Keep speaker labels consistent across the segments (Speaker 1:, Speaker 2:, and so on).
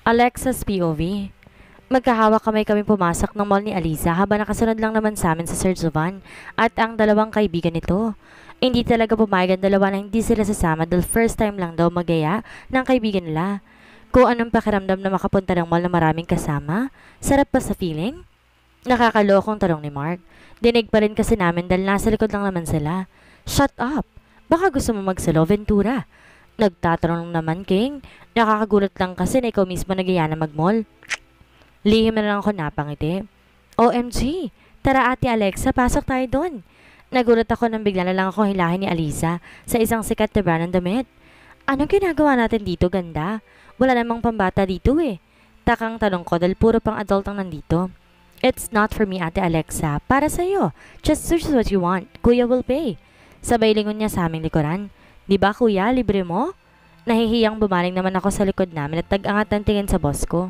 Speaker 1: Alexa's POV. Magkahawak kami pumasok ng mall ni Aliza habang nakasunod lang naman sa amin sa Sir Jovan at ang dalawang kaibigan nito. Hindi talaga pumayag ang dalawa na hindi sila sasama dahil first time lang daw magaya ng kaibigan nila. Kung anong pakiramdam na makapunta ng mall na maraming kasama, sarap pa sa feeling? Nakakalokong tanong ni Mark. Dinig pa rin kasi namin dahil nasa likod lang naman sila. Shut up! Baka gusto mo magsalo, Ventura. Nagtatanong naman, King. Nakakagulat lang kasi na ikaw mismo nagaya na mag-mall. Lihim na lang ako napangiti. OMG! Tara Ate Alexa, pasok tayo doon. Nagulat ako nang bigla na lang ako hilahin ni Aliza sa isang sikat na brand ng damit. Anong ginagawa natin dito, ganda? Wala namang pambata dito eh. Takang tanong ko dahil puro pang adult ang nandito. It's not for me, Ate Alexa. Para sa'yo. Just search what you want. Kuya will pay. Sabay lingon niya sa aming likuran. Di ba kuya, libre mo? Nahihiyang bumaling naman ako sa likod namin at tag-angat ang tingin sa boss ko.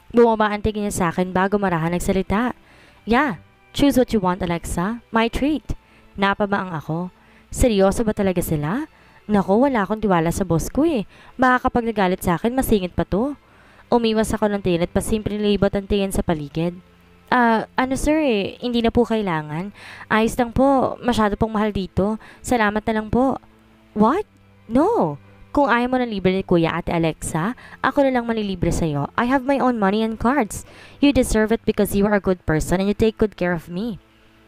Speaker 1: Bumaba ang tingin niya sa akin bago marahan nagsalita. Yeah, choose what you want, Alexa. My treat. Napabaang ako. Seryoso ba talaga sila? Naku, wala akong tiwala sa boss ko eh. Baka kapag nagalit sa akin, masingit pa to. Umiwas ako ng tingin at pasimple nilibot ang tingin sa paligid. Ano sir eh, hindi na po kailangan. Ayos lang po, masyado pong mahal dito. Salamat na lang po. What? No. Kung ayaw mo ng libre ni Kuya Ate Alexa, ako na lang manilibre sa'yo. I have my own money and cards. You deserve it because you are a good person and you take good care of me.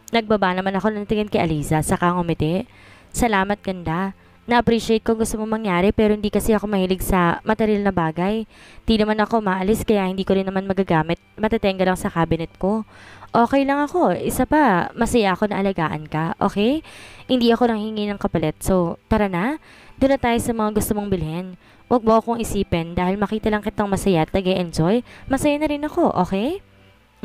Speaker 1: Nagbaba naman ako ng tingin kay Aliza, saka ngumiti. Salamat ganda. Na-appreciate kung gusto mo mangyari pero hindi kasi ako mahilig sa material na bagay. Di naman ako maalis kaya hindi ko rin naman magagamit. Matatenga lang sa cabinet ko. Okay lang ako. Isa pa, masaya ako na alagaan ka. Okay? Hindi ako nanghingi ng kapalit. So, tara na. Doon na tayo sa mga gusto mong bilhin. Huwag mo akong isipin dahil makita lang kitang masaya at nag-e-enjoy. Masaya na rin ako. Okay?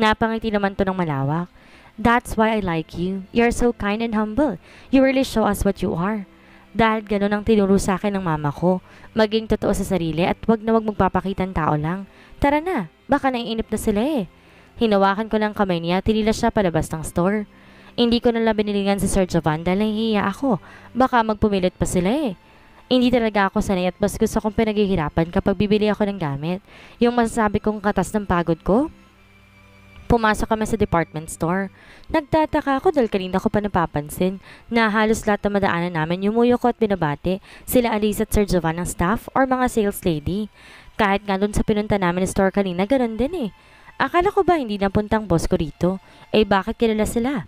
Speaker 1: Napangiti naman to ng malawak. That's why I like you. You're so kind and humble. You really show us what you are. Dahil gano'n ang tinuro sa akin ng mama ko. Maging totoo sa sarili at wag na wag magpapakitang tao lang. Tara na, baka naiinip na sila eh. Hinawakan ko ng kamay niya, tinila siya palabas ng store. Hindi ko nalang binilingan si Sir Jovan dahil nahihiya ako. Baka magpumilit pa sila eh. Hindi talaga ako sanay at mas gusto kong pinaghihirapan kapag bibili ako ng gamit. Yung masasabi kong katas ng pagod ko. Pumasok kami sa department store. Nagtataka ako dahil kanina ko pa napapansin na halos lahat ng madaanan namin yumuyo ko at binabati sila Alice at Sir Jovan ng staff or mga sales lady. Kahit nga dun sa pinunta namin ng store kanina, ganun din eh. Akala ko ba hindi napuntang boss ko rito? Eh bakit kilala sila?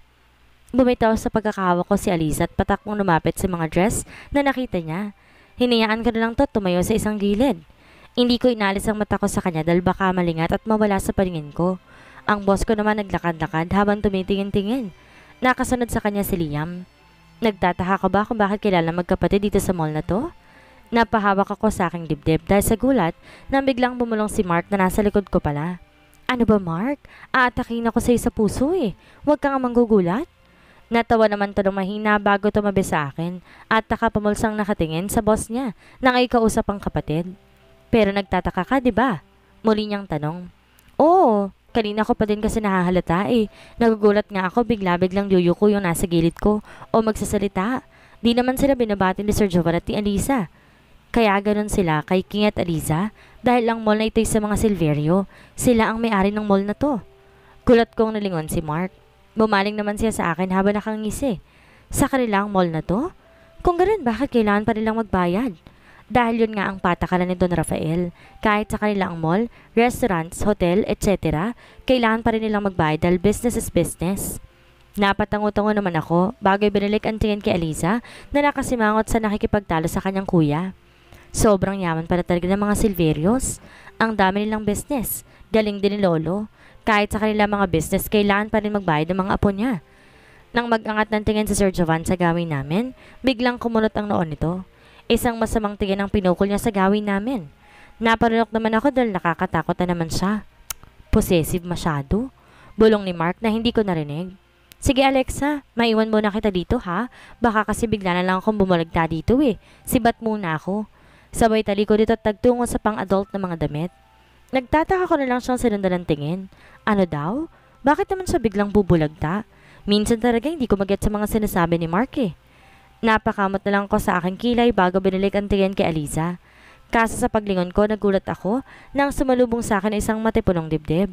Speaker 1: Bumitaw sa pagkakahawa ko si Alice at patak mong lumapit sa mga dress na nakita niya. Hinayaan ko na lang to tumayo sa isang gilid. Hindi ko inalis ang mata ko sa kanya dahil baka malingat at mawala sa paningin ko. Ang boss ko naman naglakad-lakad habang tumitingin-tingin. Nakasunod sa kanya si Liam. Nagtataka ko ba kung bakit kilala magkapatid dito sa mall na to? Napahawak ako sa aking dibdib dahil sa gulat nang biglang bumulong si Mark na nasa likod ko pala. Ano ba Mark? Aatakin ako sa'yo sa puso eh. Huwag ka nga manggugulat. Natawa naman to ng mahina bago tumabi sa akin at nakapamulsang nakatingin sa boss niya nang ay kausap ang kapatid. Pero nagtataka ka, di ba? Muli niyang tanong. Oo. Kanina ko pa din kasi nahahalata eh. Nagugulat nga ako bigla-biglang yuyuko yung nasa gilid ko o magsasalita. Di naman sila binabati ni Sir Jovan at ni Aliza. Kaya ganun sila kay King at Aliza dahil ang mall na ito'y sa mga Silverio. Sila ang may-ari ng mall na to. Gulat kong nalingon si Mark. Bumaling naman siya sa akin habang nakangisi. Sa kanila ang mall na to? Kung ganun, bakit kailangan pa nilang magbayad? Dahil yun nga ang patakaran ni Don Rafael. Kahit sa kanila ang mall, restaurants, hotel, etc., kailangan pa rin nilang magbayad dahil business is business. Napatango-tango naman ako bago binalik ang tingin kay Aliza na nakasimangot sa nakikipagtalo sa kanyang kuya. Sobrang yaman pala talaga ng mga Silverios. Ang dami nilang business. Galing din ni Lolo. Kahit sa kanila mga business, kailangan pa rin magbayad ng mga apo niya. Nang mag-angat ng tingin si Sir Jovan sa gawin namin, biglang kumunot ang noon nito. Isang masamang tingin ang pinukol niya sa gawin namin. Naparunok naman ako dahil nakakatakot na naman siya. Possessive masyado. Bulong ni Mark na hindi ko narinig. Sige Alexa, maiwan muna kita dito ha. Baka kasi bigla na lang akong bumulagta dito eh. Sibat muna ako. Sabay taliko dito at tagtungo sa pang-adult na mga damit. Nagtataka ko na lang siyang sinundan ng tingin. Ano daw? Bakit naman siya biglang bubulagta? Minsan talaga hindi ko mag-get sa mga sinasabi ni Mark eh. Napakamot na lang ko sa aking kilay bago binalik ang tingin kay Aliza. Kaso sa paglingon ko, nagulat ako nang sumalubong sa akin isang matipunong dibdib.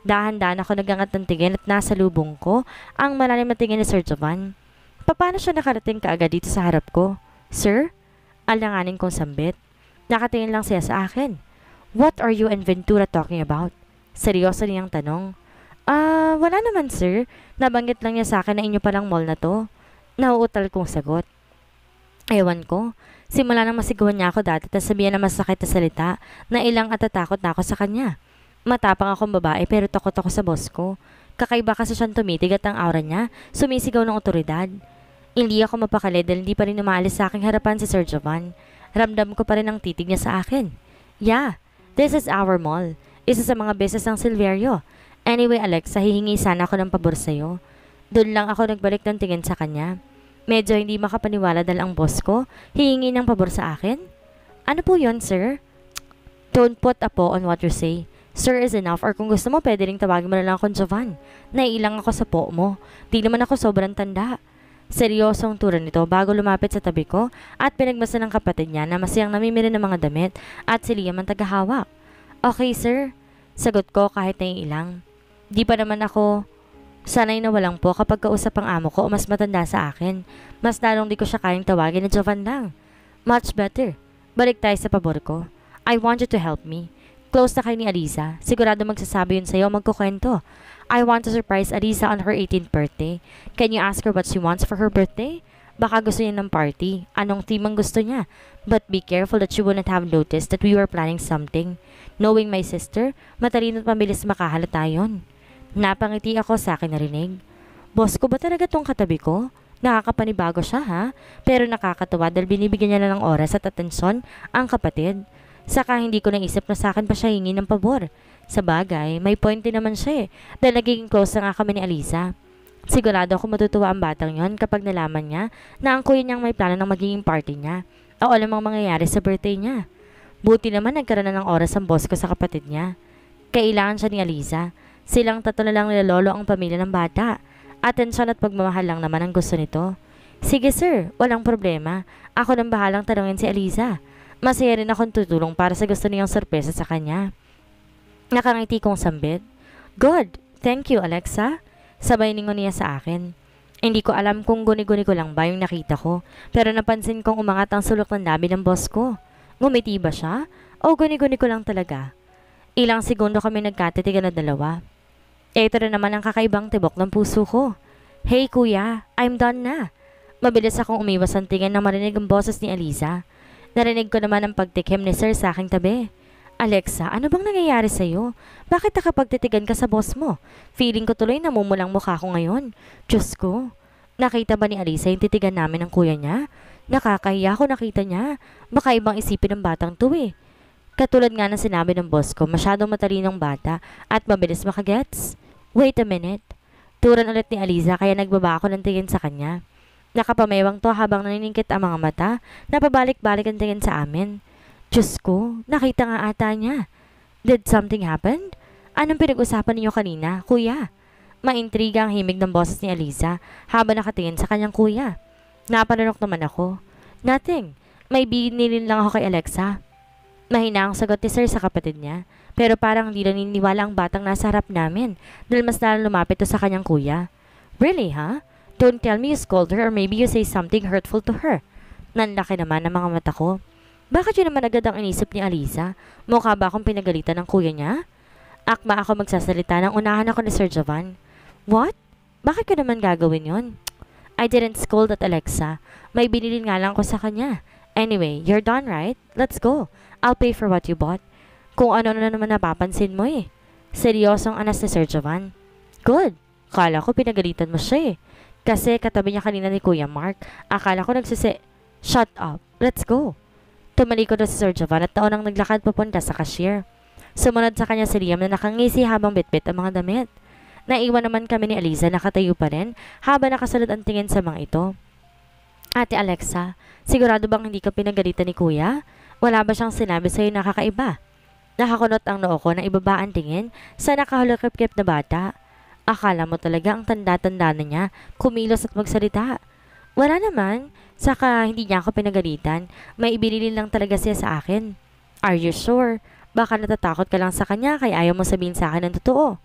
Speaker 1: Dahan-dahan ako nagangat ng tingin at nasa lubong ko ang malalim na tingin ni Sir Jovan. Paano siya nakarating kaagad dito sa harap ko? Sir? Alanganin kong sambit. Nakatingin lang siya sa akin. What are you and Ventura talking about? Seryoso niyang tanong. Wala naman sir. Nabanggit lang niya sa akin na inyo palang mall na to. Nauutal kong sagot. Ewan ko. Simula nang masigawan niya ako dati at sabihan na masakit na salita na ilang at tatakot na ako sa kanya. Matapang akong babae pero takot ako sa boss ko. Kakaiba kasi siyang tumitig at ang aura niya sumisigaw ng otoridad. Hindi ako mapakali dahil hindi pa rin umaalis sa aking harapan si Sir Jovan. Ramdam ko pa rin ang titig niya sa akin. Yeah, this is our mall. Isa sa mga beses ng Silverio. Anyway Alexa, hihingi sana ako ng pabor sa'yo. Doon lang ako nagbalik ng tingin sa kanya. Medyo hindi makapaniwala dahil ang boss ko hihingi ng pabor sa akin. Ano po yon sir? Don't put a po on what you say. Sir is enough or kung gusto mo pwede ring tawagin mo na lang akong Jovan. Naiilang ako sa po mo. Di naman ako sobrang tanda. Seryosong tura nito bago lumapit sa tabi ko at pinagmasdan ng kapatid niya na masayang namimili ng mga damit at si Liam ang tagahawak. Okay sir, sagot ko kahit naiilang. Di pa naman ako sanay na walang po kapag kausap ang amo ko o mas matanda sa akin. Mas lalong di ko siya kayang tawagin na Jovan lang. Much better. Balik tayo sa pabor ko. I want you to help me. Close na kayo ni Aliza. Sigurado magsasabi yun sa'yo magkukwento. I want to surprise Aliza on her 18th birthday. Can you ask her what she wants for her birthday? Baka gusto niya ng party. Anong theme ang gusto niya? But be careful that she wouldn't have noticed that we were planning something. Knowing my sister, matalino at mabilis makahalata yun. Napangiti ako sa akin narinig. Boss ko ba talaga tong katabi ko? Nakakapanibago siya ha? Pero nakakatawa dahil binibigyan niya na ng oras at atensyon ang kapatid. Saka hindi ko naisip na sa akin pa siya hingi ng pabor. Sa bagay, may point din naman siya dahil nagiging close na nga kami ni Aliza. Sigurado ako matutuwa ang batang yon kapag nalaman niya na ang kuya niyang may plano ng magiging party niya o alam ang mangyayari sa birthday niya. Buti naman nagkaroon na ng oras ang boss ko sa kapatid niya. Kailangan siya ni Aliza. Silang tatlo na lang nilololo ang pamilya ng bata. Atensyon at pagmamahal lang naman ang gusto nito. Sige sir, walang problema. Ako nang bahalang tanungin si Aliza. Masaya rin akong tutulong para sa gusto niyang sorpresa sa kanya. Nakangiti kong sambit. Good, thank you Alexa. Sabay ningon niya sa akin. Hindi ko alam kung guni-guni ko lang ba yung nakita ko. Pero napansin kong umangat ang sulok ng labi ng boss ko. Ngumiti ba siya? O guni-guni ko lang talaga? Ilang segundo kami nagkatitigan na dalawa. Ito na naman ang kakaibang tibok ng puso ko. Hey kuya, I'm done na. Mabilis akong umiwas ang tingin na marinig ang boses ni Aliza. Narinig ko naman ang pagtikim ni sir sa aking tabi. Alexa, ano bang nangyayari sa'yo? Bakit nakapagtitigan ka sa boss mo? Feeling ko tuloy namumulang mukha ko ngayon. Diyos ko. Nakita ba ni Aliza yung titigan namin ng kuya niya? Nakakahiya ko nakita niya. Baka ibang isipin ng batang to eh. Katulad nga ng sinabi ng boss ko, masyadong matalinong bata at mabilis makagets. Wait a minute. Turan ulit ni Aliza kaya nagbaba ako ng tingin sa kanya. Nakapamewang to habang naniningkit ang mga mata na pabalik-balik ang tingin sa amin. Diyos ko, nakita nga ata niya. Did something happen? Anong pinag-usapan niyo kanina, kuya? Maintriga ang himig ng boses ni Aliza habang nakatingin sa kanyang kuya. Napanunok naman ako. Nothing. May binilin lang ako kay Alexa. Mahina ang sagot ni sir sa kapatid niya. Pero parang hindi naniniwala ang batang nasa harap namin dahil mas lalong lumapit to sa kanyang kuya. Really, huh? Don't tell me you scold her or maybe you say something hurtful to her. Nanlaki naman ang mga mata ko. Bakit yun naman agad ang inisip ni Aliza? Mukha ba akong pinagalitan ng kuya niya? Akma ako magsasalita nang unahan ako ni Sir Jovan. What? Bakit ko naman gagawin yon? I didn't scold at Alexa. May binili nga lang ko sa kanya. Anyway, you're done right? Let's go. I'll pay for what you bought. Kung ano na naman napapansin mo eh. Seryosong anas ni Sir Jovan. Good. Kala ko pinagalitan mo siya eh. Kasi katabi niya kanina ni Kuya Mark. Akala ko Shut up. Let's go. Tumalikod na si Sir Jovan at taon ang naglakad papunta sa cashier. Sumunod sa kanya si Liam na nakangisi habang bitbit ang mga damit. Naiwan naman kami ni Aliza nakatayo pa rin habang nakasalad ang tingin sa mga ito. Ate Alexa, sigurado bang hindi ka pinagalitan ni Kuya? Wala ba siyang sinabi sa'yo na kakaiba? Nakakunot ang noo ko na ibaba ang tingin sa nakahulukip-kip na bata. Akala mo talaga ang tanda-tanda na niya, kumilos at magsalita. Wala naman, saka hindi niya ako pinagalitan, may ibinili lang talaga siya sa akin. Are you sure? Baka natatakot ka lang sa kanya kaya ayaw mo sabihin sa akin ng totoo.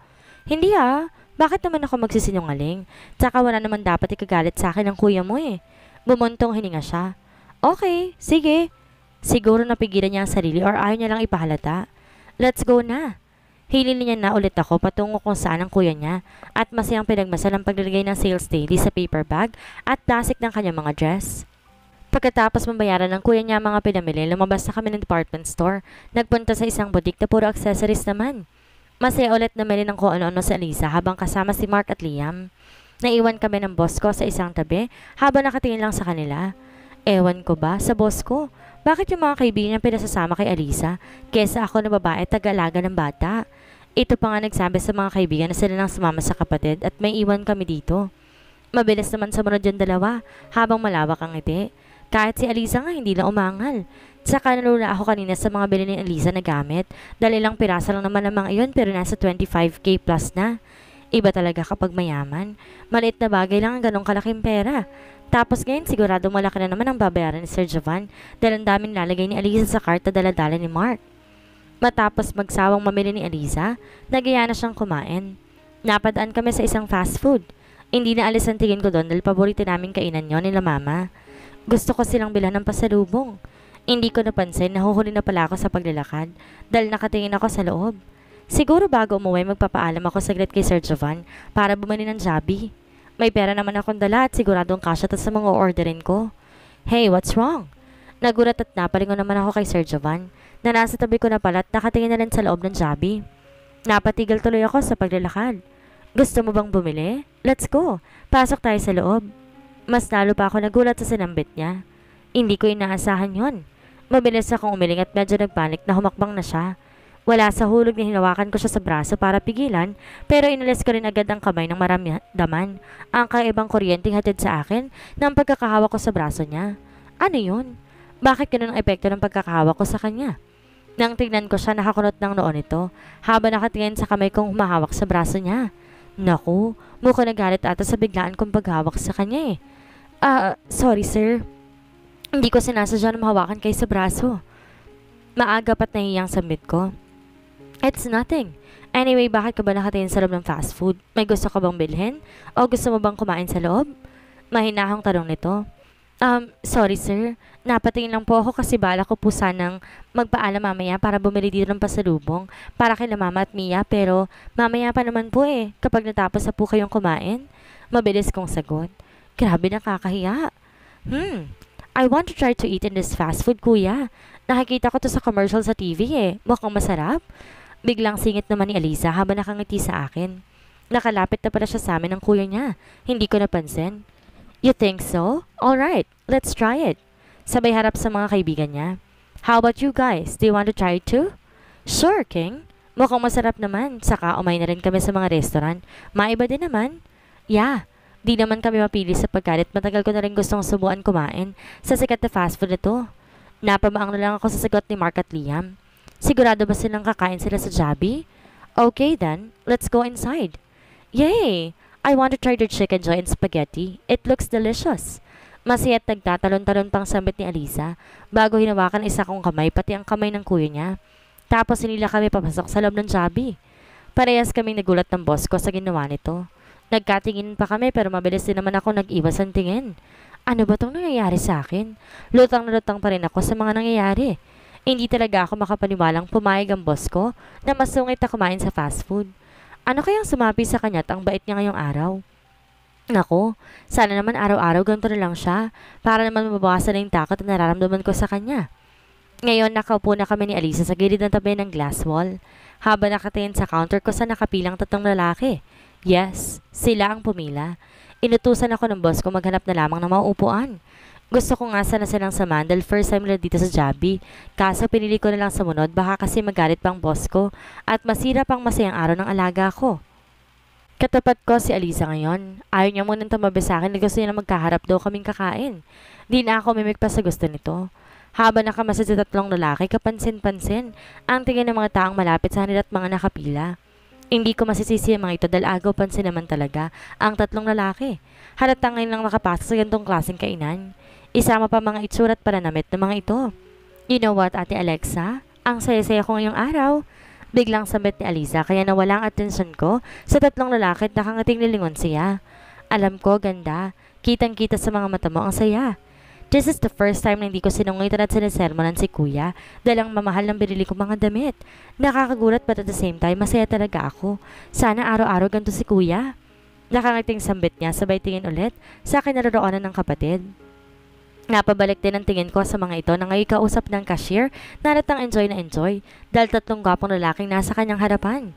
Speaker 1: Hindi ah. Bakit naman ako magsisinungaling? Tsaka wala naman dapat ikagalit sa akin ng kuya mo eh. Bumuntong hininga siya. Okay, sige. Siguro napigilan niya ang sarili or ayaw niya lang ipahalata. Let's go na. Hilin niya na ulit ako patungo kung saan ang kuya niya at masayang pinagmasal ang paglalagay ng sales daily sa paper bag at plastic ng kanyang mga dress. Pagkatapos mabayaran ng kuya niya ang mga pinamili, lumabas na kami ng department store. Nagpunta sa isang boutique na puro accessories naman. Masaya ulit na mali ng kung ano-ano sa Alisa habang kasama si Mark at Liam. Naiwan kami ng boss ko sa isang tabi habang nakatingin lang sa kanila. Ewan ko ba sa boss ko? Bakit yung mga kaibigan niya pinasasama kay Alisa kesa ako na babae taga-alaga ng bata? Ito pa nga nagsabi sa mga kaibigan na sila lang sumama sa kapatid at may iwan kami dito. Mabilis naman sumunod yung dalawa habang malawak ang ngiti. Kahit si Alisa nga hindi lang umangal. Saka nalula ako kanina sa mga bili ni Alisa na gamit dahil ilang pirasa lang naman ang mga iyon pero nasa 25k plus na. Iba talaga kapag mayaman. Maliit na bagay lang ang ganong kalaking pera. Tapos ngayon sigurado malaki na naman ang babayaran ni Sir Jovan dahil ang daming lalagay ni Alisa sa cart na dala-dala ni Mark. Matapos magsawang mamili ni Alisa, nagaya na siyang kumain. Napadaan kami sa isang fast food. Hindi na alis ang tingin ko doon dahil paborito naming kainan yon nila mama. Gusto ko silang bilhan ng pasalubong. Hindi ko napansin na huhuli na pala ako sa paglalakad dahil nakatingin ako sa loob. Siguro bago umuwi magpapaalam ako saglit kay Sir Jovan para bumili ng Jollibee. May pera naman akong dala at siguradong kasya sa mga orderin ko. Hey, what's wrong? Nagulat at napalingon naman ako kay Sir Jovan na nasa tabi ko na pala at nakatingin na rin sa loob ng Jollibee. Napatigil tuloy ako sa paglalakad. Gusto mo bang bumili? Let's go. Pasok tayo sa loob. Mas lalo pa ako nagulat sa sinambit niya. Hindi ko inaasahan yon. Mabilis akong umiling at medyo nagpanik na humakbang na siya. Wala sa hulog na hinawakan ko siya sa braso para pigilan pero inalis ko rin agad ang kamay ng marami daman. Ang kaibang kuryenteng hatid sa akin ng pagkakahawak ko sa braso niya. Ano yun? Bakit ganun ang epekto ng pagkakahawak ko sa kanya? Nang tignan ko siya nakakunot ng noon nito habang nakatingin sa kamay kong humahawak sa braso niya. Naku, mukhang nagalit ata sa biglaan kong paghawak sa kanya eh. Sorry sir. Hindi ko sinasadya na mahawakan kayo sa braso. Maagap at nahihiyang sambit ko. It's nothing. Anyway, bakit ka ba nakatingin sa loob ng fast food? May gusto ka bang bilhin? O gusto mo bang kumain sa loob? Mahinahong tanong nito. Sorry sir. Napatingin lang po ako kasi bala ko po sanang magpaalam mamaya para bumili dito ng pasalubong para kay mama at Mia pero mamaya pa naman po eh kapag natapos na po kayong kumain. Mabilis kong sagot. Grabe nakakahiya. I want to try to eat in this fast food kuya. Nakikita ko to sa commercial sa TV eh. Mukhang masarap. Biglang singit naman ni Alisa habang nakangiti sa akin. Nakalapit na pala siya sa amin ng kuya niya. Hindi ko napansin. You think so? Alright, let's try it. Sabay harap sa mga kaibigan niya. How about you guys? Do you want to try it too? Sure, King. Mukhang masarap naman. Saka umay na rin kami sa mga restaurant. Maiba din naman. Yeah. Di naman kami mapili sa pagkalit. Matagal ko na rin gustong subuan kumain sa sikat na fast food na to. Napamaang na lang ako sa sagot ni Mark at Liam. Sigurado ba silang kakain sila sa Jollibee? Okay then, let's go inside. Yay! I want to try their chicken joy and spaghetti. It looks delicious. Masaya at nagtatalon-talon pang sambit ni Alisa bago hinawakan isa kong kamay pati ang kamay ng kuya niya. Tapos nila kami papasok sa loob ng Jollibee. Parehas kaming nagulat ng boss ko sa ginawa nito. Nagkatingin pa kami pero mabilis din naman ako nag-iwas ang tingin. Ano ba itong nangyayari sa akin? Lutang na lutang pa rin ako sa mga nangyayari. Hindi talaga ako makapaniwalang pumayag ang boss ko na masungit na kumain sa fast food. Ano kayang sumapi sa kanya at ang bait niya ngayong araw? Nako, sana naman araw-araw ganito na lang siya para naman mabawasan na yung takot na nararamdaman ko sa kanya. Ngayon nakaupo na kami ni Alisa sa gilid ng tabi ng glass wall habang nakatingin sa counter ko sa nakapilang 3 lalaki. Yes, sila ang pumila. Inutusan ako ng boss ko maghanap na lamang ng mauupuan. Gusto ko nga sana silang samahan dahil first time nila dito sa Jollibee. Kaso pinili ko na lang sumunod baka kasi magalit pang boss ko at masira pang masayang araw ng alaga ko. Katapat ko si Alisa ngayon. Ayaw niya munang tumabi sa akin na gusto niya na magkaharap daw kaming kakain. Di na ako mimik pa sa gusto nito. Habang nakamasid sa 3 lalaki, kapansin-pansin ang tingin ng mga taong malapit sa kanila at mga nakapila. Hindi ko masisisi ang mga ito dahil agaw pansin naman talaga ang 3 lalaki. Halatang ngayon lang makapasok sa gantong klaseng kainan. Isama pa mga itsura at pananamit ng mga ito. You know what, Ate Alexa? Ang saya-saya ko ngayong araw. Biglang sambit ni Aliza kaya nawala ang atensyon ko sa tatlong lalaki at nakangating lilingon siya. Alam ko, ganda. Kitang-kita sa mga mata mo ang saya. This is the first time na hindi ko sinungitan at sinisermonan si kuya dahil ang mamahal ng binili kong mga damit. Nakakagulat but at the same time, masaya talaga ako. Sana araw-araw ganito si kuya. Nakangating sambit niya sabay tingin ulit sa kinaroroonan ng kapatid. Napabalik din ang tingin ko sa mga ito na ngayon kausap ng cashier na halatang enjoy na enjoy dahil tatlong gwapong lalaking nasa kanyang harapan.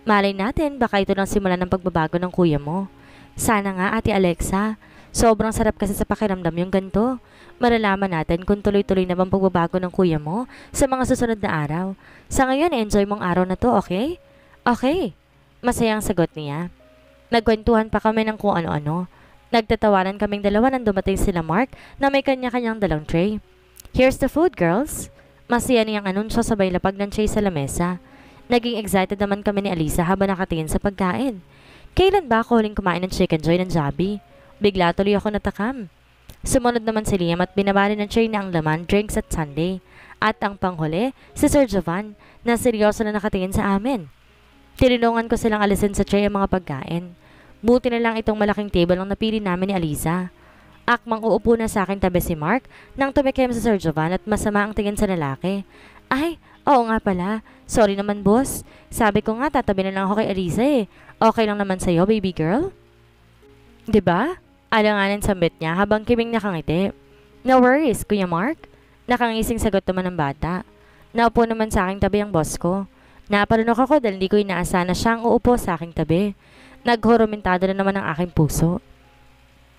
Speaker 1: Malay natin baka ito lang simula ng pagbabago ng kuya mo. Sana nga, Ate Alexa. Sobrang sarap kasi sa pakiramdam yung ganito. Malalaman natin kung tuloy-tuloy na bang pagbabago ng kuya mo sa mga susunod na araw. Sa ngayon, enjoy mong araw na to, okay? Okay. Masayang sagot niya. Nagkwentuhan pa kami ng kung ano-ano. Nagtatawanan kaming dalawa nang dumating sila Mark na may kanya-kanyang dalang tray. Here's the food, girls. Masaya niyang anunsyo sabay lapag ng tray sa lamesa. Naging excited naman kami ni Aliza habang nakatingin sa pagkain. Kailan ba ako huling kumain ng chicken joy ng Jollibee? Bigla tuloy ako natakam. Sumunod naman si Liam at binabali ng tray na ang laman, drinks at sundae. At ang panghuli, si Sir Jovan na seryoso na nakatingin sa amin. Tinulungan ko silang alisin sa tray ang mga pagkain. Buti na lang itong malaking table ang napili namin ni Aliza. Akmang uupo na sa akin tabi si Mark nang tumikim si Sir Jovan at masama ang tingin sa lalaki. Ay, oo nga pala. Sorry naman boss. Sabi ko nga tatabi na lang ako kay Aliza eh. Okay lang naman sa'yo, baby girl? 'Di ba? Alanganin sambit niya habang kiming nakangiti. No worries, Kuya Mark. Nakangising sagot naman ng bata. Naupo naman sa aking tabi ang boss ko. Naparunok ako dahil hindi ko inaasahan na siya ang uupo sa aking tabi. Naghurumentado na naman ang aking puso.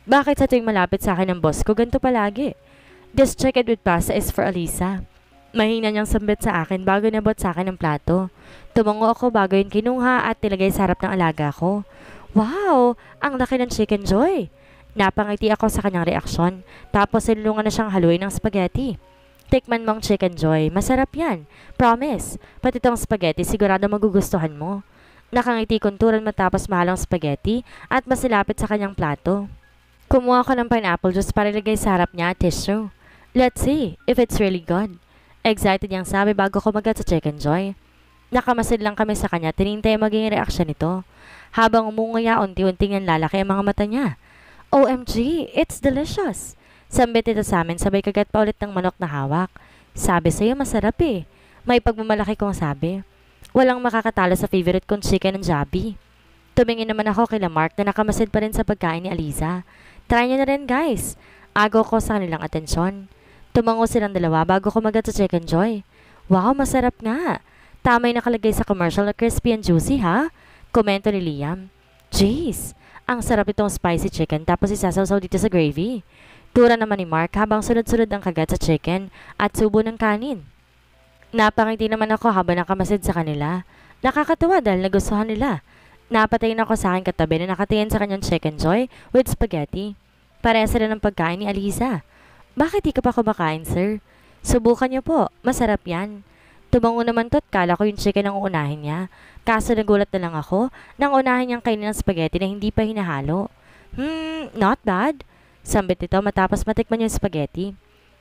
Speaker 1: Bakit sa tuwing malapit sa akin ang boss ko, ganito palagi? This chicken with pasta is for Aliza. Mahina niyang sambit sa akin bago nabot sa akin ang plato. Tumungo ako bago yun kinuha at nilagay sa harap ng alaga ko. Wow! Ang laki ng chicken joy! Napangiti ako sa kanyang reaksyon, tapos sinulungan na siyang haluin ng spaghetti. Tikman mong chicken joy, masarap yan. Promise, pati itong spaghetti sigurado magugustuhan mo. Nakangiti kunturan matapos mahalang spaghetti at masilapit sa kanyang plato. Kumuha ko ng pineapple juice para ilagay sa harap niya at tissue. Let's see if it's really good. Excited niyang sabi bago kumagat sa chicken joy. Nakamasid lang kami sa kanya, tinintay ang maging reaksyon nito. Habang umungaya, unti-unting ang lalaki ang mga mata niya. OMG, it's delicious! Sambit ito sa amin, sabay kagat pa ulit ng manok na hawak. Sabi sa'yo, masarap eh. May pagmamalaki kong sabi. Walang makakatalo sa favorite kong chicken ng Jollibee. Tumingin naman ako kay Mark na nakamasid pa rin sa pagkain ni Aliza. Try niyo na rin guys. Agaw ko sa kanilang atensyon. Tumango silang dalawa bago kumagat sa chicken joy. Wow, masarap nga. Tamay nakalagay sa commercial na crispy and juicy ha? Komento ni Liam. Jeez! Ang sarap itong spicy chicken tapos isasawsaw dito sa gravy. Tura naman ni Mark habang sunod-sunod ang kagat sa chicken at subo ng kanin. Napangiti naman ako habang nakamasid sa kanila. Nakakatuwa dahil nagustuhan nila. Napatayin ako sa aking katabi na nakatingin sa kanyang chicken joy with spaghetti. Pareha sila ng pagkain ni Aliza. Bakit di ka pa kumakain, sir? Subukan niyo po. Masarap yan. Tumango naman to't kala ko yung chicken ang uunahin niya. Kaso nagulat na lang ako nang unahin niyang kainin ng spaghetti na hindi pa hinahalo. Not bad. Sambit nito matapos matikman yung spaghetti.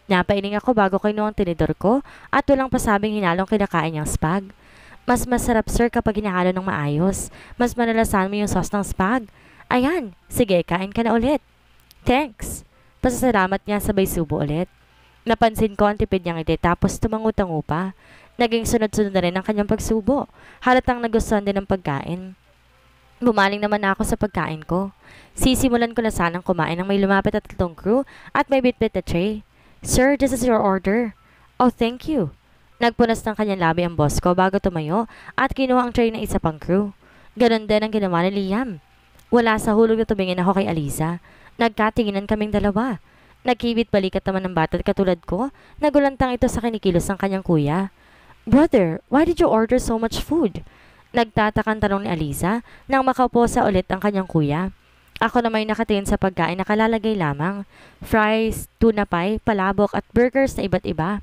Speaker 1: Napailing ako bago kinuha ang tinidor ko at walang pasabing hinalong kinakain niyang spag. Mas masarap sir kapag hinahalo ng maayos. Mas malalasan mo yung sauce ng spag. Ayan, sige kain ka na ulit. Thanks. Pasasalamat niya sabay subo ulit. Napansin ko ang tipid niyang iti tapos tumangutango pa. Naging sunod-sunod na rin ang kanyang pagsubo. Halatang nagustuhan din ng pagkain. Bumaling naman ako sa pagkain ko. Sisimulan ko na sanang kumain ng may lumapit at tatlong crew at may bitbit na tray. Sir, this is your order. Oh, thank you. Nagpunas ng kanyang labi ang boss ko bago tumayo at kinuha ang tray ng isa pang crew. Ganon din ang ginawa ni Liam. Wala sa hulog na tumingin ako kay Aliza. Nagkatinginan kaming dalawa. Nagkibit balikat naman ng bata katulad ko. Nagulantang ito sa kinikilos ng kanyang kuya. Brother, why did you order so much food? Nagtatakang tanong ni Aliza nang makaupo sa ulit ang kanyang kuya. Ako na may nakatingin sa pagkain na kalalagay lamang. Fries, tuna pie, palabok at burgers na iba't iba.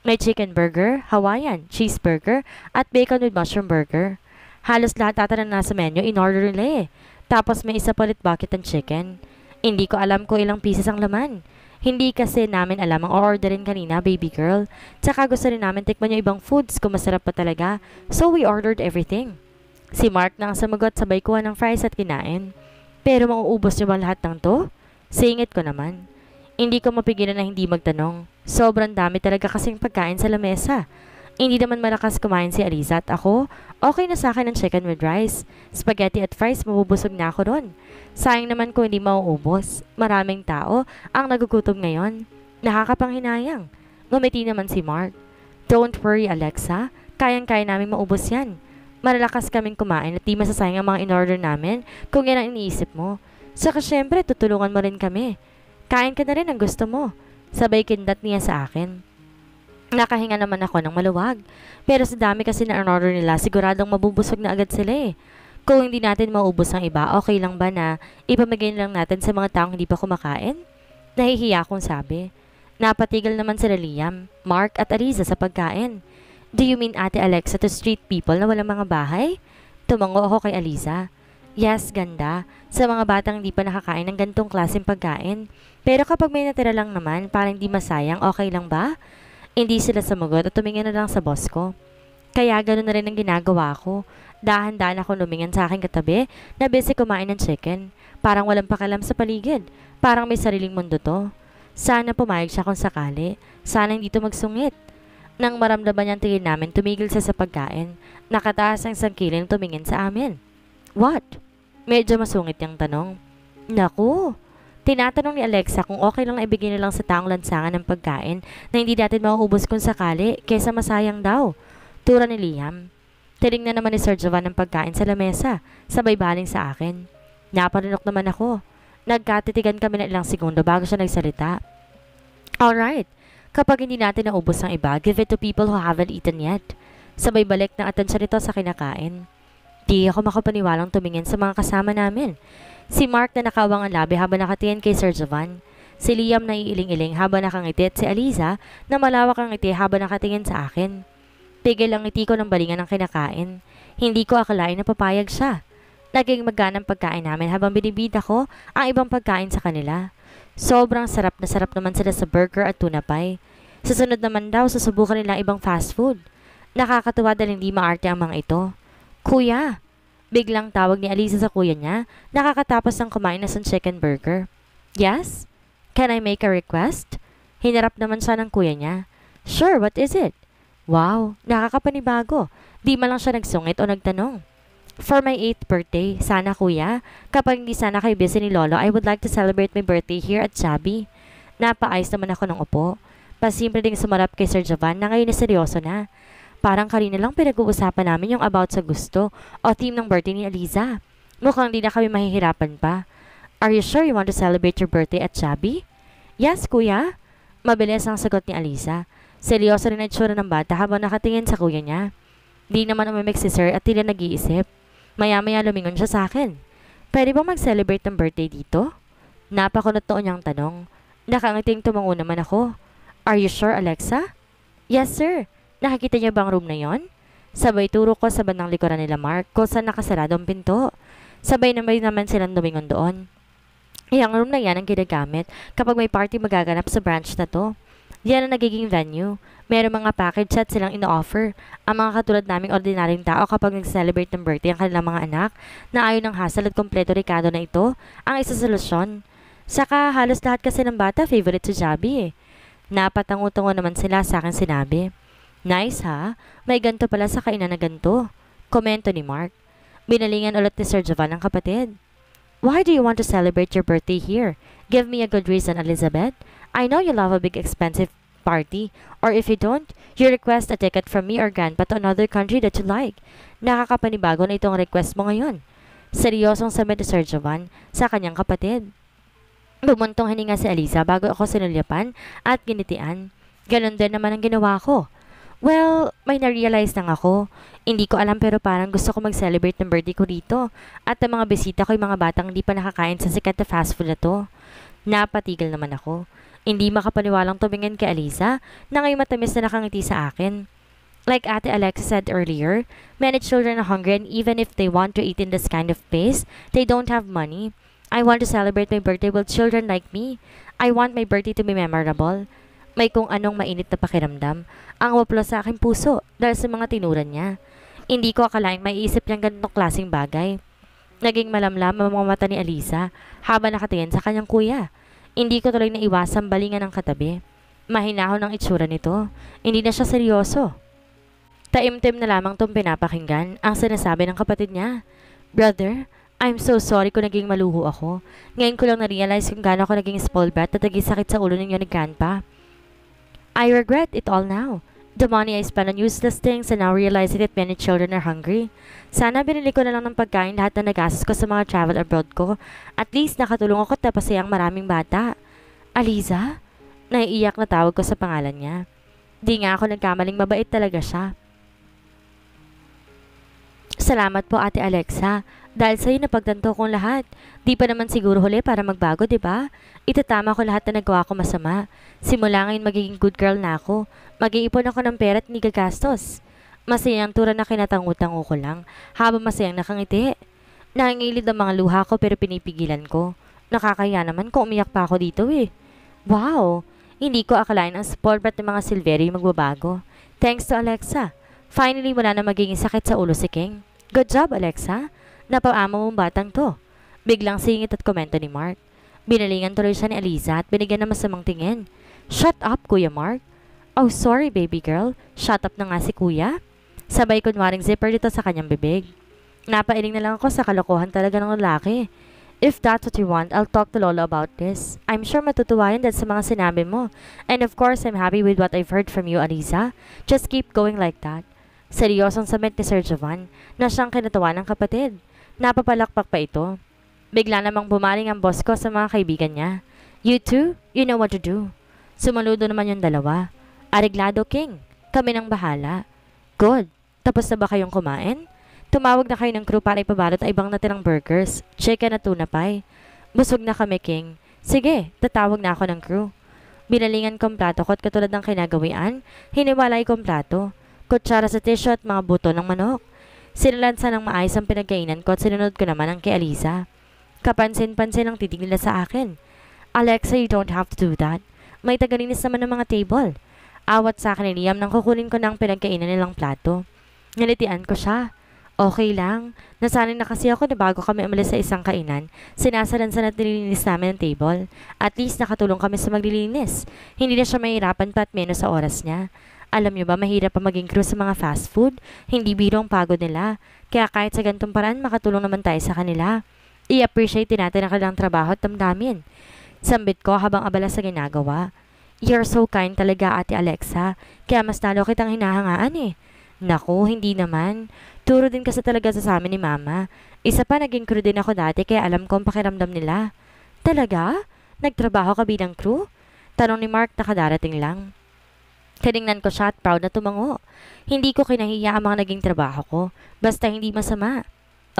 Speaker 1: May chicken burger, Hawaiian, cheeseburger at bacon with mushroom burger. Halos lahat ata na nasa menu in order nila eh. Tapos may isa palit bucket ng chicken. Hindi ko alam kung ilang pieces ang laman. Hindi kasi namin alam ang orderin kanina, baby girl. Tsaka gusto rin namin tikman yung ibang foods kung masarap pa talaga. So we ordered everything. Si Mark na ang sumagot sabay kuha ng fries at kinain. Pero mauubos niyo ba lahat ng to? Singit ko naman. Hindi ko mapigilan na hindi magtanong. Sobrang dami talaga kasing pagkain sa lamesa. Hindi naman malakas kumain si Aliza at ako, okay na sa akin ang chicken with rice. Spaghetti at fries, mabubusog na ako ron. Sayang naman kung hindi mauubos. Maraming tao ang nagugutom ngayon. Nakakapanghinayang. Ngumiti naman si Mark. Don't worry, Alexa. Kayang-kaya namin maubos yan. Malalakas kaming kumain at di masasayang ang mga in-order namin kung yan ang iniisip mo. Saka syempre, tutulungan mo rin kami. Kain ka na rin ang gusto mo. Sabay kindat niya sa akin. Nakahinga naman ako ng maluwag. Pero sa dami kasi na in-order nila, siguradong mabubusog na agad sila eh. Kung hindi natin maubos ang iba, okay lang ba na ipamigay lang natin sa mga taong hindi pa kumakain? Nahihiya akong sabi. Napatigil naman sila Liam, Mark at Aliza sa pagkain. Do you mean Ate Alexa to street people na walang mga bahay? Tumango ako kay Aliza. Yes, ganda. Sa mga batang hindi pa nakakain ng gantong klaseng pagkain. Pero kapag may natira lang naman, parang hindi masayang, okay lang ba? Hindi sila sumagot at tumingin na lang sa boss ko. Kaya ganoon na rin ang ginagawa ko. Dahan-dahan ako lumingin sa aking katabi na busy kumain ng chicken. Parang walang pakialam sa paligid. Parang may sariling mundo to. Sana pumayag siya kung sakali. Sana hindi to magsungit. Nang maramdaman niyang tingin namin, tumigil siya sa pagkain. Nakataas ang sangkilin tumingin sa amin. What? Medyo masungit yung tanong. Naku! Tinatanong ni Alexa kung okay lang na ibigay na lang sa taong lansangan ng pagkain na hindi natin mauubos kung sakali kesa masayang daw. Tura ni Liam. Tinignan naman ni Sir Jovan ang pagkain sa lamesa, sabay baling sa akin. Naparinok naman ako. Nagkatitigan kami na ilang segundo bago siya nagsalita. Alright, kapag hindi natin naubos ang iba, give it to people who haven't eaten yet. Sabay balik ng atensyon nito sa kinakain. Di ako makapaniwalang tumingin sa mga kasama namin. Si Mark na nakawang ang labi habang nakatingin kay Sir Jovan. Si Liam na iiling-iling habang nakangiti at si Aliza na malawak ang ngiti habang nakatingin sa akin. Tigil ang ngiti ko ng balingan ng kinakain. Hindi ko akalain na papayag siya. Naging maganang pagkain namin habang binibida ko ang ibang pagkain sa kanila. Sobrang sarap na sarap naman sila sa burger at tuna pie. Susunod naman daw susubukan nila ang ibang fast food. Nakakatuwa dahil hindi maarte ang mga ito. Kuya! Biglang tawag ni Aliza sa kuya niya, nakakatapos ng kumain na sa chicken burger. Yes? Can I make a request? Hinarap naman siya ng kuya niya. Sure, what is it? Wow, nakakapanibago. Di man lang siya nagsungit o nagtanong. For my 8th birthday, sana kuya, kapag hindi sana kayo busy ni Lolo, I would like to celebrate my birthday here at Chubby. Napaayos naman ako ng upo. Pasimple ding sumarap kay Sir Jovan na ngayon na seryoso na. Parang kanina lang pinag-uusapan namin yung about sa gusto o theme ng birthday ni Aliza. Mukhang di na kami mahihirapan pa. Are you sure you want to celebrate your birthday at Chubby? Yes, kuya. Mabilis ang sagot ni Aliza. Seryoso rin ang itsura ng bata habang nakatingin sa kuya niya. Di naman umimik si Sir at tila nag-iisip. Maya-maya lumingon siya sa akin. Pwede bang mag-celebrate ng birthday dito? Napakunot noon niyang tanong. Nakangiting tumango naman ako. Are you sure, Alexa? Yes, sir. Nakikita niyo bang room na yon? Sabay turo ko sa bandang likuran nila Mark kung saan nakasarado ang pinto. Sabay naman silang lumingon doon. Yang room na yan ang ginagamit kapag may party magaganap sa branch na to. Yan ang nagiging venue. Merong mga package at silang ino-offer. Ang mga katulad naming ordinaryong tao kapag nag-celebrate ng birthday ang kanilang mga anak na ayaw ng hassle at kompleto rekado na ito ang isa solusyon. Saka halos lahat kasi ng bata favorite si Jabi eh. Napatango-tango naman sila sa akin sinabi. Nice ha? May ganto pala sa kainan na ganto. Komento ni Mark. Binalingan ulit ni Sir Jovan ang kapatid. Why do you want to celebrate your birthday here? Give me a good reason, Elizabeth. I know you love a big expensive party. Or if you don't, you request a ticket from me or Grandpa to another country that you like. Nakakapanibago na itong request mo ngayon. Seryosong sabi ni Sir Jovan sa kanyang kapatid. Bumuntong hininga si Aliza bago ako sinulyapan at ginitian. Ganon din naman ang ginawa ko. Well, may na-realize lang ako. Hindi ko alam pero parang gusto ko mag-celebrate ng birthday ko dito. At ang mga bisita ko yung mga batang hindi pa nakakain sa sikat na fast food na to. Napatigil naman ako. Hindi makapaniwalang tumingin kay Aliza na ngayon matamis na nakangiti sa akin. Like Ate Alexa said earlier, many children are hungry and even if they want to eat in this kind of place, they don't have money. I want to celebrate my birthday with children like me. I want my birthday to be memorable. May kung anong mainit na pakiramdam ang waplo sa aking puso dahil sa mga tinuran niya. Hindi ko akalaing maiisip niyang ganitong klaseng bagay. Naging malamlam ang mga mata ni Aliza habang nakatingin sa kanyang kuya. Hindi ko tuloy naiwasang balingan ng katabi. Mahinahon ang itsura nito. Hindi na siya seryoso. Taimtim na lamang itong pinapakinggan ang sinasabi ng kapatid niya. Brother, I'm so sorry kung naging maluho ako. Ngayon ko lang na-realize kung gaano ako naging spoiled brat at naging sakit sa ulo ninyo ni Grandpa. I regret it all now. The money I spent on useless things and now realizing that many children are hungry. Sana binili ko na lang ng pagkain lahat na nagastos ko sa mga travel abroad ko. At least nakatulong ako at napasayang maraming bata. Aliza? Naiiyak na tawag ko sa pangalan niya. Di nga ako nagkamaling, mabait talaga siya. Salamat po Ate Alexa. Dahil sa'yo napagtanto kong lahat. Di pa naman siguro huli para magbago, di ba? Itatama ko lahat na nagawa ko masama. Simula ngayon magiging good girl na ako. Mag-iipon ako ng pera at hindi gagastos. Masayang tura na kinatangutango ko lang habang masayang nakangiti. Nangingilid ang mga luha ko pero pinipigilan ko. Nakakaya naman kung umiyak pa ako dito eh. Wow! Hindi ko akalain ang spoiled brat ng mga Silverio magbabago. Thanks to Alexa. Finally wala na magiging sakit sa ulo si King. Good job Alexa. Napaamo mong batang to. Biglang singit at komento ni Mark. Binalingan tuloy siya ni Aliza at binigyan ng masamang tingin. Shut up, Kuya Mark. Oh, sorry, baby girl. Shut up na nga si Kuya. Sabay kunwaring zipper dito sa kanyang bibig. Napailing na lang ako sa kalokohan talaga ng lalaki. If that's what you want, I'll talk to Lola about this. I'm sure matutuwa yan dahil sa mga sinabi mo. And of course, I'm happy with what I've heard from you, Aliza. Just keep going like that. Seryosong samet ni Sir Jovan na siyang kinatawa ng kapatid. Napapalakpak pa ito. Bigla namang bumaling ang boss ko sa mga kaibigan niya. You two, you know what to do. Sumaludo naman yung dalawa. Areglado King, kami nang bahala. Good, tapos na ba kayong kumain? Tumawag na kayo ng crew para ipabalot ay ibang natirang burgers, chicken at tuna pie. Busog na kami King. Sige, tatawag na ako ng crew. Binalingan kong plato ko at katulad ng kinagawian, hiniwalay kong plato, kutsara sa tissue at mga buto ng manok. Sinalansa ng maayos ang pinagkainan ko at sinunod ko naman ang kay Aliza. Kapansin-pansin ang titig nila sa akin. Alexa, you don't have to do that. May tagalinis naman ng mga table. Awat sa akin ni Liam nang kukunin ko na ang pinagkainan nilang plato. Nalitian ko siya. Okay lang. Nasanay na kasi ako na bago kami umalis sa isang kainan, sinasalansan at nililinis namin ang table. At least nakatulong kami sa maglilinis. Hindi na siya mahirapan pa at menos sa oras niya. Alam niyo ba, mahirap pa maging crew sa mga fast food. Hindi biro ang pagod nila. Kaya kahit sa gantong paraan, makatulong naman tayo sa kanila. I-appreciate natin ang kanilang trabaho at damdamin. Sambit ko habang abala sa ginagawa. You're so kind talaga Ate Alexa. Kaya mas lalo kitang hinahangaan eh. Naku, hindi naman. Turo din kasi talaga sa amin ni Mama. Isa pa naging crew din ako dati kaya alam ko ang pakiramdam nila. Talaga? Nagtrabaho ka bilang crew? Tanong ni Mark na kadarating lang. Tiningnan ko siya at proud na tumango. Hindi ko kinahiya ang mga naging trabaho ko. Basta hindi masama.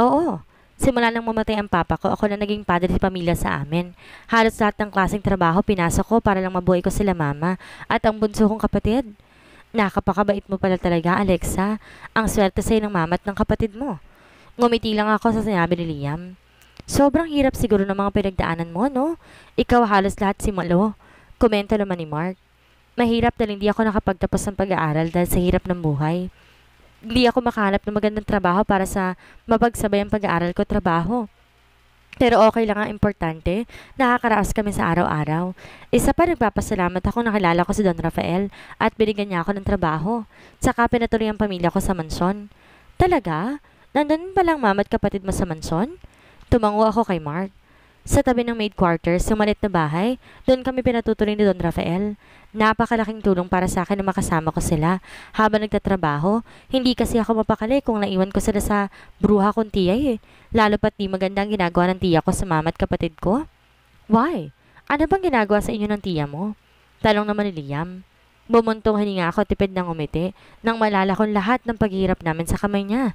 Speaker 1: Oo. Simula nang mamatay ang papa ko, ako na naging padre sa pamilya sa amin. Halos lahat ng klaseng trabaho pinasok ko para lang mabuhay ko sila mama at ang bunso kong kapatid. Nakapakabait mo pala talaga, Alexa. Ang swerte sa'yo ng mama at ng kapatid mo. Ngumiti lang ako sa sinabi ni Liam. Sobrang hirap siguro ng mga pinagdaanan mo, no? Ikaw halos lahat simalo. Komento naman ni Mark. Mahirap dahil hindi ako nakapagtapos ng pag-aaral dahil sa hirap ng buhay. Hindi ako makahanap ng magandang trabaho para sa mapagsabay ang pag-aaral ko trabaho. Pero okay lang ang importante, nakakaraos kami sa araw-araw. Isa pa nagpapasalamat ako nakilala ko si Don Rafael at binigyan niya ako ng trabaho. Saka pinatuloy ang pamilya ko sa mansyon. Talaga? Nandun pa lang mama at kapatid mo sa mansyon? Tumango ako kay Mark. Sa tabi ng maid quarters, yung maliit na bahay, doon kami pinatutuloy ni Don Rafael. Napakalaking tulong para sa akin na makasama ko sila habang nagtatrabaho. Hindi kasi ako mapakali kung naiwan ko sila sa bruha kong tiya eh. Lalo pat di maganda ang ginagawa ng tiya ko sa mama at kapatid ko. Why? Ano bang ginagawa sa inyo ng tiya mo? Talong naman ni Liam. Bumuntong hininga ako tipid ng umiti nang malala kong lahat ng paghihirap namin sa kamay niya.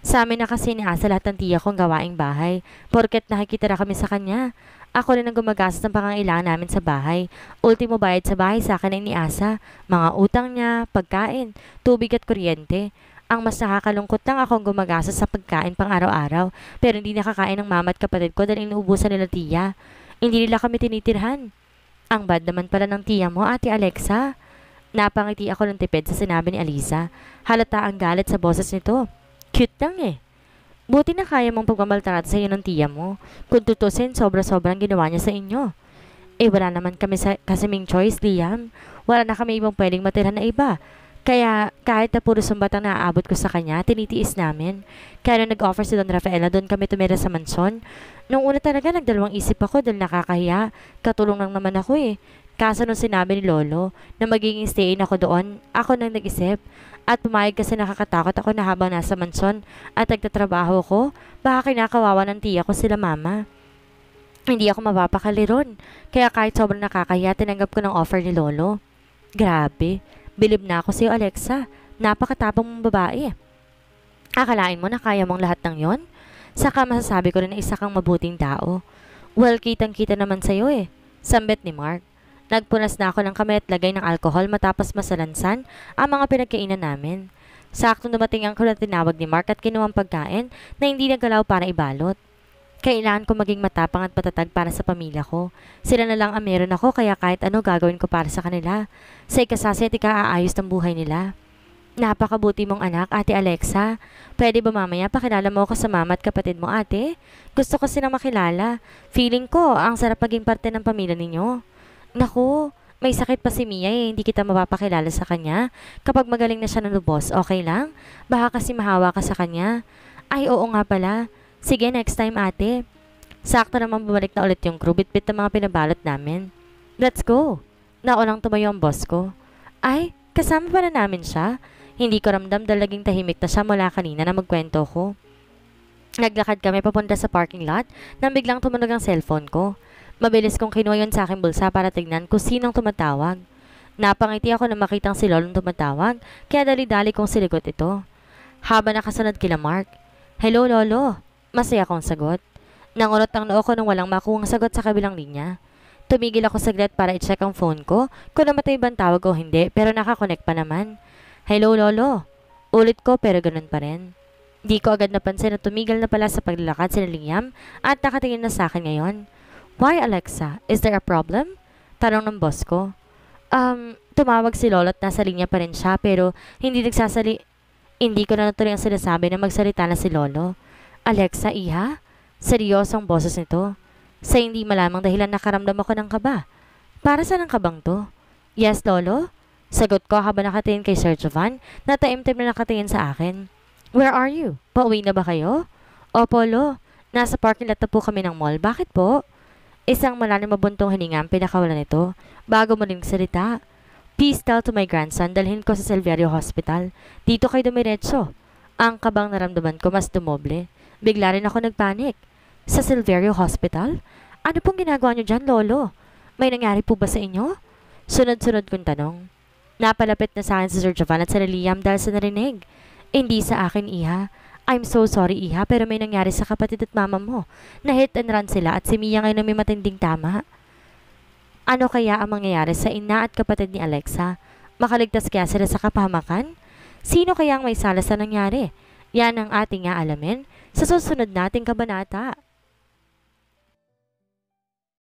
Speaker 1: Sa amin na kasi niasa lahat ng tiya kong gawaing bahay, porket nakikitira kami sa kanya. Ako rin ang gumagastos ng pangangailangan namin sa bahay. Ultimo bayad sa bahay sa akin ay niasa, mga utang niya, pagkain, tubig at kuryente. Ang mas nakakalungkot lang akong gumagastos sa pagkain pang araw-araw, pero hindi nakakain ng mama at kapatid ko dahil inuubusan nila tiya. Hindi nila kami tinitirhan. Ang bad naman pala ng tiya mo, Ate Alexa. Napangiti ako ng tipid sa sinabi ni Aliza. Halata ang galit sa boses nito. Cute lang eh. Buti na kaya mong pagmamaltrato sa iyo ng tiya mo. Kung tutusin, sobra-sobrang ginawa niya sa inyo. Eh wala naman kami sa kasaming choice, Liam. Wala na kami ibang pwedeng matirhan na iba. Kaya kahit na puro sumbat ang naaabot ko sa kanya, tinitiis namin. Kaya nung nag-offer si Don Rafaela, doon kami tumira sa mansyon. Nung una talaga, nagdalawang isip ako dahil nakakahiya. Katulong lang naman ako eh. Kaso nung sinabi ni Lolo na magiging stay-in ako doon, ako nang nag-isip. At pumayag kasi nakakatakot ako na habang nasa mansyon at nagtatrabaho ko, baka kinakawawa ng tiya ko sila mama. Hindi ako mapapakali ron. Kaya kahit sobrang nakakahiya, tinanggap ko ng offer ni Lolo. Grabe. Bilib na ako sa'yo, Alexa. Napakatapang mong babae. Akalain mo na kaya mong lahat ng yon? Saka masasabi ko rin na isa kang mabuting tao. Well, kitang-kita naman sa'yo eh. Sambit ni Mark. Nagpunas na ako ng kamay at lagay ng alkohol matapos masalansan ang mga pinagkainan namin. Saktong dumating ang kulang tinawag ni Mark at kinuwang pagkain na hindi nagalaw para ibalot. Kailangan ko maging matapang at patatag para sa pamilya ko. Sila na lang ang meron ako kaya kahit ano gagawin ko para sa kanila. Sa ikasasi at ika-aayos ng buhay nila. Napakabuti mong anak, Ate Alexa. Pwede ba mamaya pakilala mo ako sa mama at kapatid mo, ate? Gusto ko silang makilala. Feeling ko, ang sarap maging parte ng pamilya ninyo. Naku, may sakit pa si Mia eh. Hindi kita mapapakilala sa kanya. Kapag magaling na siya ng lubos, okay lang? Baka kasi mahawa ka sa kanya. Ay, oo nga pala. Sige, next time ate. Sakto naman bumalik na ulit yung crew, bit-bit ng mga pinabalot namin. Let's go. Naunang tumayo ang boss ko. Ay, kasama pa na namin siya. Hindi ko ramdam dahil laging tahimik na siya mula kanina na magkwento ko. Naglakad kami papunta sa parking lot nang biglang tumunog ang cellphone ko. Mabilis kong kinuha yun sa aking bulsa para tignan kung sinong tumatawag. Napangiti ako na makitang si Lolong tumatawag, kaya dali-dali kong siligot ito. Habang nakasunod kila Mark. Hello, Lolo. Masaya akong sagot. Nangunot ang noo ko nang walang makuhang sagot sa kabilang linya. Tumigil ako saglit para i-check ang phone ko kung namatay bang tawag o hindi pero nakakonect pa naman. Hello, Lolo. Ulit ko pero ganun pa rin. Di ko agad napansin na tumigil na pala sa paglalakad si Liam at nakatingin na sa akin ngayon. Why, Alexa? Is there a problem? Tanong ng boss ko. Tumawag si Lolo at nasa linya pa rin siya pero hindi ko na natuloy ang sinasabi na magsalita na si Lolo. Alexa, iha? Seryosong boses nito. Sa hindi malamang dahilan nakaramdam ako ng kaba. Para saan ang kabang to? Yes, Lolo? Sagot ko habang nakatingin kay Sir Jovan na taimtim na nakatingin sa akin. Where are you? Pauwi na ba kayo? Opo, Lo. Nasa parking lot na po kami ng mall. Bakit po? Isang malalim mabuntong hininga ang pinakawalan nito bago muling salita. Please tell to my grandson dalhin ko sa Silverio Hospital. Dito kayo dumiretso. Ang kabang naramdaman ko mas dumoble. Bigla rin ako nagpanik. Sa Silverio Hospital? Ano pong ginagawa niyo dyan, Lolo? May nangyari po ba sa inyo? Sunod-sunod kong tanong. Napalapit na sa akin si Sir Jovan at si Liam dahil sa narinig. Hindi sa akin, iha. I'm so sorry, iha, pero may nangyari sa kapatid at mama mo. Na-hit and run sila at si Mia ngayon na may matinding tama. Ano kaya ang mangyayari sa ina at kapatid ni Alexa? Makaligtas kaya sila sa kapahamakan? Sino kaya ang may sala sa nangyari? Yan ang ating aalamin sa susunod nating kabanata.